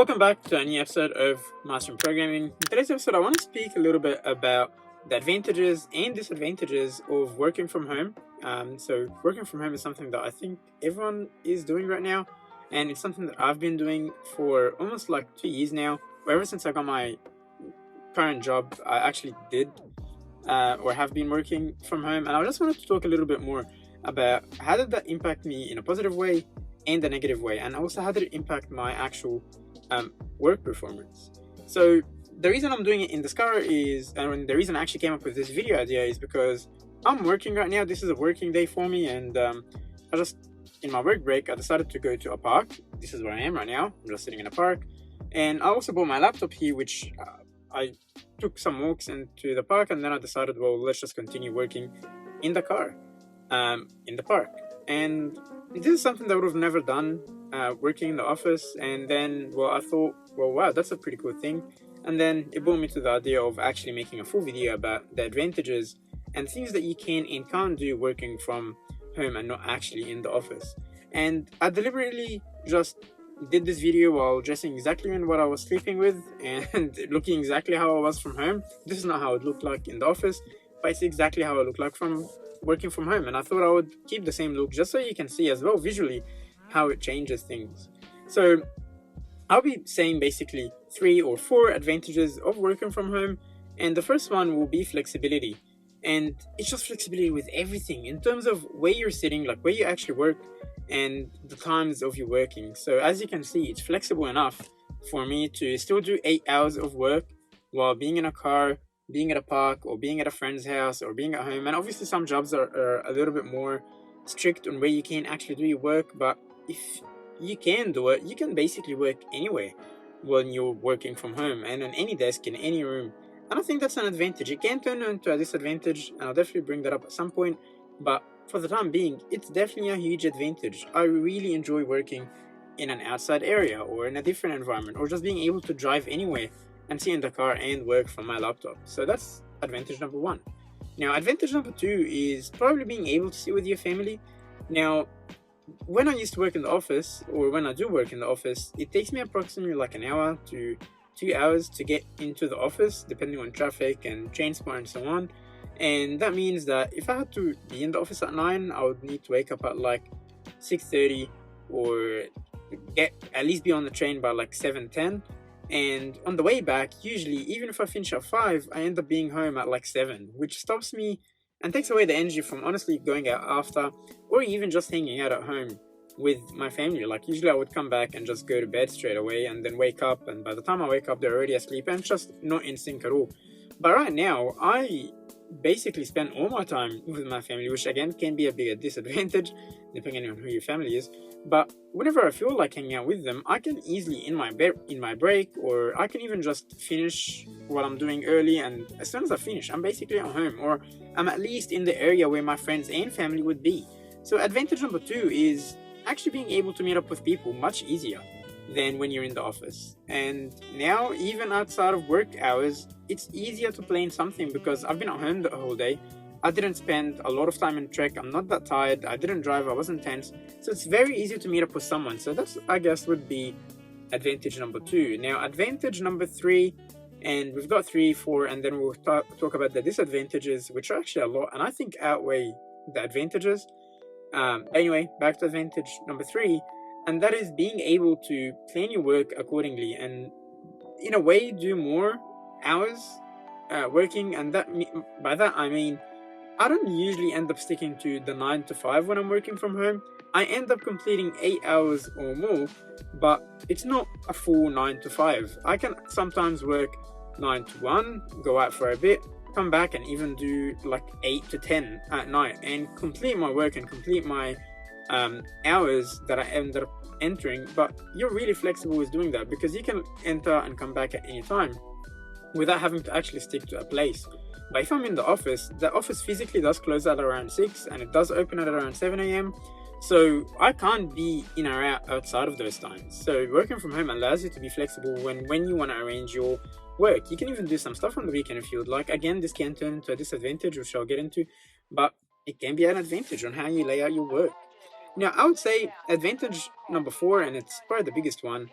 Welcome back to a new episode of Mastering Programming. In today's episode, I want to speak a little bit about the advantages and disadvantages of working from home. So working from home is something that I think everyone is doing right now, and it's something that I've been doing for almost like 2 years now. Ever since I got my current job, I actually did or have been working from home, and I just wanted to talk a little bit more about how did that impact me in a positive way and a negative way, and also how did it impact my actual work performance. So the reason I'm doing it in this car is, and the reason I actually came up with this video idea is because I'm working right now. This is a working day for me, and I just, in my work break, I decided to go to a park. This is where I am right now. I'm just sitting in a park, and I also brought my laptop here, which I took some walks into the park, and then I decided, well, let's just continue working in the car, in the park. And this is something that I would have never done working in the office. And then, well, I thought, well, wow, that's a pretty cool thing. And then it brought me to the idea of actually making a full video about the advantages and things that you can and can't do working from home and not actually in the office. And I deliberately just did this video while dressing exactly in what I was sleeping with and looking exactly how I was from home. This is not how it looked like in the office, but it's exactly how it looked like from working from home. And I thought I would keep the same look just so you can see as well visually how it changes things. So I'll be saying basically 3 or 4 advantages of working from home, and the first one will be flexibility. And it's just flexibility with everything in terms of where you're sitting, like where you actually work, and the times of you working. So as you can see, it's flexible enough for me to still do 8 hours of work while being in a car, being at a park, or being at a friend's house, or being at home. And obviously some jobs are a little bit more strict on where you can actually do your work, but if you can do it, you can basically work anywhere when you're working from home and on any desk in any room. And I think that's an advantage. It can turn into a disadvantage, and I'll definitely bring that up at some point, but for the time being, it's definitely a huge advantage. I really enjoy working in an outside area or in a different environment, or just being able to drive anywhere and sit in the car and work from my laptop. So that's advantage number 1. Now, advantage number 2 is probably being able to sit with your family. Now, when I used to work in the office, or when I do work in the office, it takes me approximately like an hour to 2 hours to get into the office, depending on traffic and transport and so on. And that means that if I had to be in the office at 9, I would need to wake up at like 6:30, or at least be on the train by like 7:10. And on the way back, usually, even if I finish at 5, I end up being home at like 7, which stops me and takes away the energy from honestly going out after, or even just hanging out at home with my family. Like usually I would come back and just go to bed straight away and then wake up, and by the time I wake up, they're already asleep, and it's just not in sync at all. But right now, I basically spend all my time with my family, which again can be a big disadvantage depending on who your family is. But whenever I feel like hanging out with them, I can easily in my break, or I can even just finish what I'm doing early, and as soon as I finish, I'm basically at home, or I'm at least in the area where my friends and family would be. So advantage number 2 is actually being able to meet up with people much easier than when you're in the office. And now, even outside of work hours, it's easier to plan something because I've been at home the whole day. I didn't spend a lot of time in trek. I'm not that tired. I didn't drive. I wasn't tense. So it's very easy to meet up with someone. So that's, I guess, would be advantage number 2. Now, advantage number 3, and we've got 3, 4, and then we'll talk about the disadvantages, which are actually a lot, and I think outweigh the advantages. Anyway, back to advantage number 3, and that is being able to plan your work accordingly and, in a way, do more hours working. And by that I mean, I don't usually end up sticking to the 9 to 5 when I'm working from home. I end up completing 8 hours or more, but it's not a full 9 to 5. I can sometimes work 9 to 1, go out for a bit, come back and even do like 8 to 10 at night and complete my work and complete my hours that I ended up entering. But you're really flexible with doing that because you can enter and come back at any time without having to actually stick to a place. But if I'm in the office, the office physically does close at around 6 and it does open at around 7 a.m. So I can't be in or out outside of those times. So working from home allows you to be flexible when you want to arrange your work. You can even do some stuff on the weekend if you would like. Again, this can turn into a disadvantage, which I'll get into, but it can be an advantage on how you lay out your work. Now, I would say advantage number 4, and it's probably the biggest one,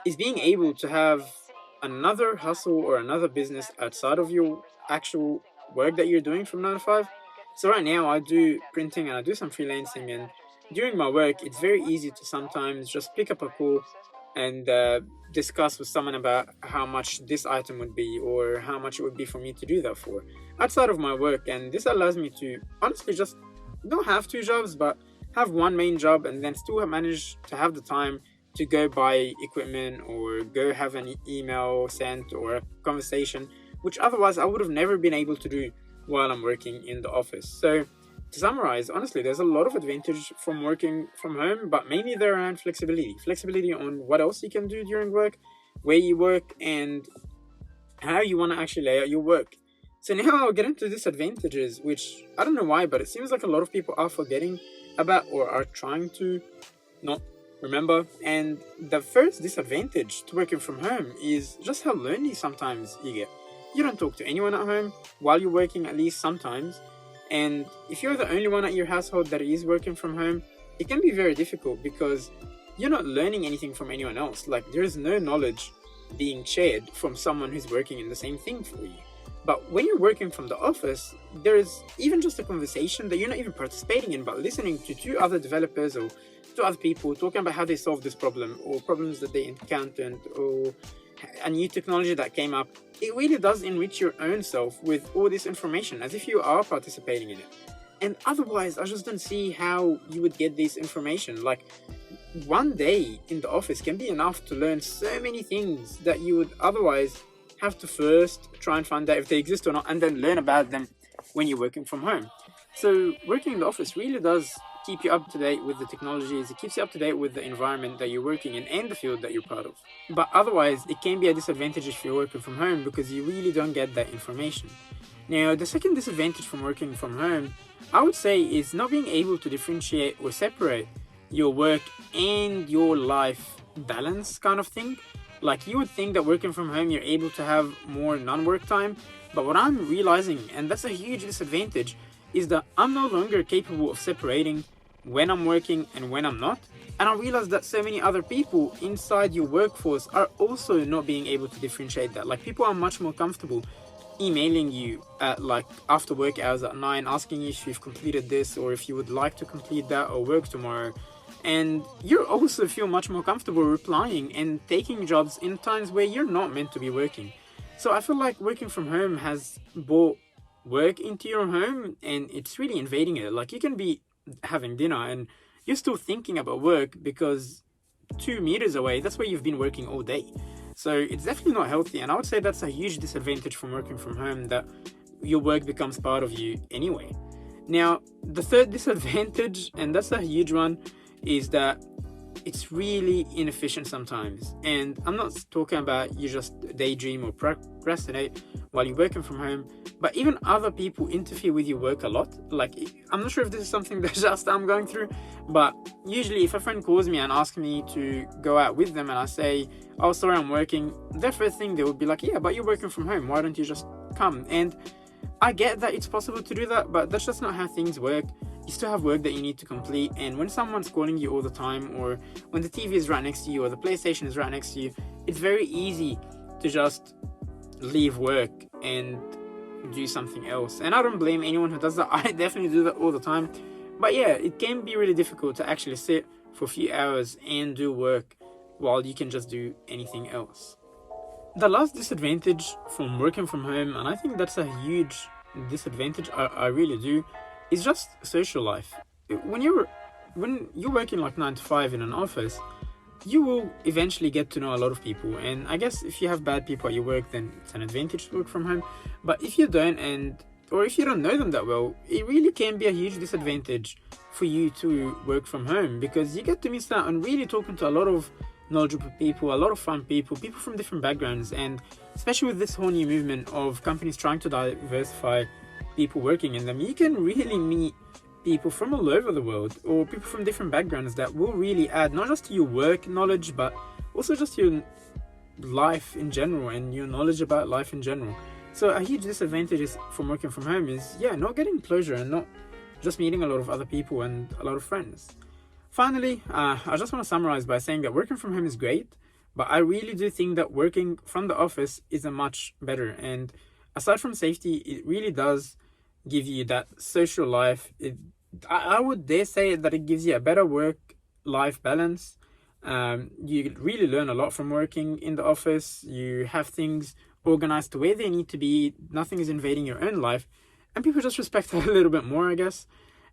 is being able to have another hustle or another business outside of your actual work that you're doing from 9 to 5. So right now I do printing and I do some freelancing, and during my work it's very easy to sometimes just pick up a call and discuss with someone about how much this item would be or how much it would be for me to do that for outside of my work. And this allows me to honestly just don't have two jobs, but have one main job and then still manage to have the time to go buy equipment or go have an email sent or a conversation, which otherwise I would have never been able to do while I'm working in the office. So to summarize, honestly, there's a lot of advantage from working from home, but mainly they're around flexibility. Flexibility on what else you can do during work, where you work, and how you want to actually lay out your work. So now I'll get into disadvantages, which I don't know why, but it seems like a lot of people are forgetting about or are trying to not remember. And the first disadvantage to working from home is just how lonely sometimes you get. You don't talk to anyone at home while you're working, at least sometimes. And if you're the only one at your household that is working from home, it can be very difficult because you're not learning anything from anyone else. Like, there's no knowledge being shared from someone who's working in the same thing for you. But when you're working from the office, there's even just a conversation that you're not even participating in, but listening to two other developers or two other people talking about how they solved this problem or problems that they encountered or a new technology that came up. It really does enrich your own self with all this information as if you are participating in it. And otherwise, I just don't see how you would get this information. Like, one day in the office can be enough to learn so many things that you would otherwise have to first try and find out if they exist or not, and then learn about them when you're working from home. So working in the office really does keep you up to date with the technologies. It keeps you up to date with the environment that you're working in and the field that you're part of. But otherwise, it can be a disadvantage if you're working from home because you really don't get that information. Now, the second disadvantage from working from home, I would say, is not being able to differentiate or separate your work and your life balance kind of thing. Like, you would think that working from home you're able to have more non-work time, but what I'm realizing, and that's a huge disadvantage, is that I'm no longer capable of separating when I'm working and when I'm not. And I realize that so many other people inside your workforce are also not being able to differentiate that. Like, people are much more comfortable emailing you at like after work hours at 9, asking you if you've completed this or if you would like to complete that or work tomorrow. And you also feel much more comfortable replying and taking jobs in times where you're not meant to be working. So I feel like working from home has brought work into your home and it's really invading it. Like, you can be having dinner and you're still thinking about work because 2 meters away, that's where you've been working all day. So it's definitely not healthy, and I would say that's a huge disadvantage from working from home, that your work becomes part of you anyway. Now, the third disadvantage, and that's a huge one, is that it's really inefficient sometimes. And I'm not talking about you just daydream or procrastinate while you're working from home, but even other people interfere with your work a lot. Like, I'm not sure if this is something that just I'm going through, but usually if a friend calls me and asks me to go out with them and I say, oh, sorry, I'm working, their first thing they would be like, yeah, but you're working from home, why don't you just come? And I get that it's possible to do that, but that's just not how things work. You still have work that you need to complete, and when someone's calling you all the time, or when the TV is right next to you or the PlayStation is right next to you, it's very easy to just leave work and do something else. And I don't blame anyone who does that. I definitely do that all the time. But yeah, it can be really difficult to actually sit for a few hours and do work while you can just do anything else. The last disadvantage from working from home, and I think that's a huge disadvantage, I really do, is just social life. When you're working like 9 to 5 in an office, you will eventually get to know a lot of people. And I guess if you have bad people at your work, then it's an advantage to work from home. But if you don't, or if you don't know them that well, it really can be a huge disadvantage for you to work from home, because you get to miss out on really talking to a lot of knowledgeable people, a lot of fun people from different backgrounds. And especially with this whole new movement of companies trying to diversify people working in them, you can really meet people from all over the world, or people from different backgrounds, that will really add not just to your work knowledge, but also just your life in general and your knowledge about life in general. So a huge disadvantage from working from home is, not getting closure and not just meeting a lot of other people and a lot of friends. Finally, I just want to summarize by saying that working from home is great, But I really do think that working from the office is a much better. And aside from safety, it really does give you that social life. I would dare say that it gives you a better work-life balance. You really learn a lot from working in the office. You have things organized to where they need to be. Nothing is invading your own life. And people just respect that a little bit more, I guess.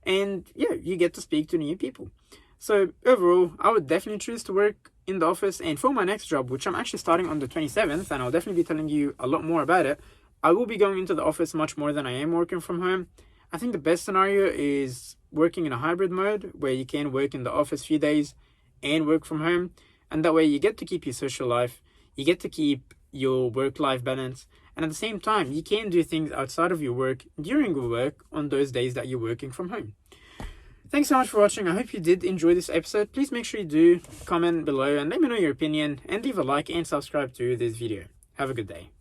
And yeah, you get to speak to new people. So overall, I would definitely choose to work in the office. And for my next job, which I'm actually starting on the 27th, and I'll definitely be telling you a lot more about it, I will be going into the office much more than I am working from home. I think the best scenario is working in a hybrid mode where you can work in the office a few days and work from home. And that way you get to keep your social life, you get to keep your work-life balance, and at the same time, you can do things outside of your work during your work on those days that you're working from home. Thanks so much for watching. I hope you did enjoy this episode. Please make sure you do comment below and let me know your opinion, and leave a like and subscribe to this video. Have a good day.